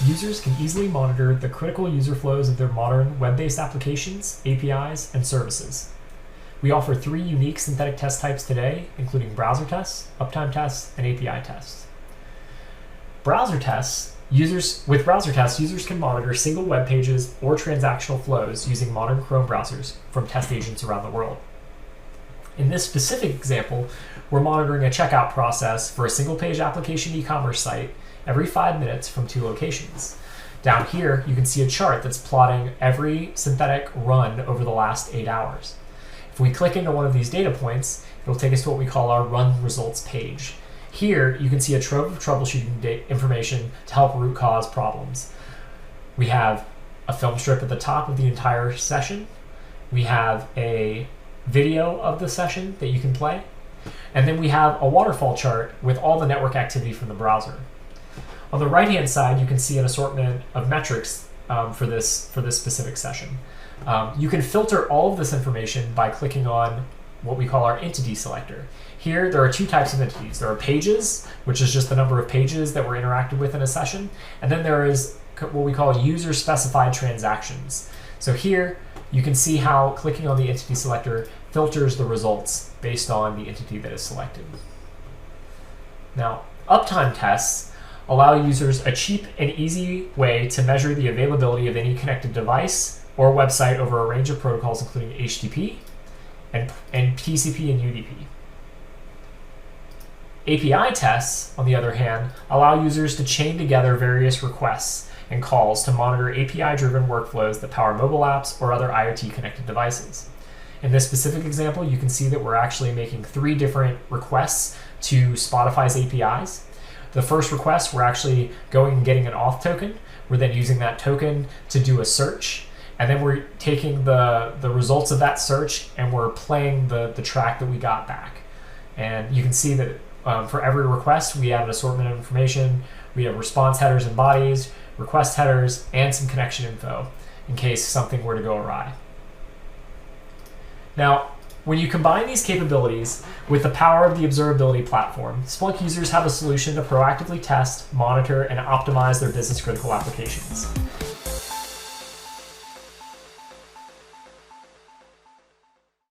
users can easily monitor the critical user flows of their modern web-based applications, APIs, and services. We offer 3 unique synthetic test types today, including browser tests, uptime tests, and API tests. With browser tests, users can monitor single web pages or transactional flows using modern Chrome browsers from test agents around the world. In this specific example, we're monitoring a checkout process for a single-page application e-commerce site every 5 minutes from 2 locations. Down here, you can see a chart that's plotting every synthetic run over the last 8 hours. If we click into one of these data points, it'll take us to what we call our run results page. Here, you can see a trove of troubleshooting information to help root cause problems. We have a film strip at the top of the entire session. We have a video of the session that you can play. And then we have a waterfall chart with all the network activity from the browser. On the right-hand side, you can see an assortment of metrics for this specific session. You can filter all of this information by clicking on what we call our entity selector. Here, there are 2 types of entities. There are pages, which is just the number of pages that were interacted with in a session. And then there is what we call user-specified transactions. So here, you can see how clicking on the entity selector filters the results based on the entity that is selected. Now, uptime tests allow users a cheap and easy way to measure the availability of any connected device or website over a range of protocols, including HTTP and TCP and UDP. API tests, on the other hand, allow users to chain together various requests and calls to monitor API-driven workflows that power mobile apps or other IoT-connected devices. In this specific example, you can see that we're actually making 3 different requests to Spotify's APIs. The first request, we're actually going and getting an auth token. We're then using that token to do a search. And then we're taking the results of that search and we're playing the track that we got back. And you can see that for every request, we have an assortment of information. We have response headers and bodies, request headers, and some connection info in case something were to go awry. Now, when you combine these capabilities with the power of the observability platform, Splunk users have a solution to proactively test, monitor, and optimize their business-critical applications.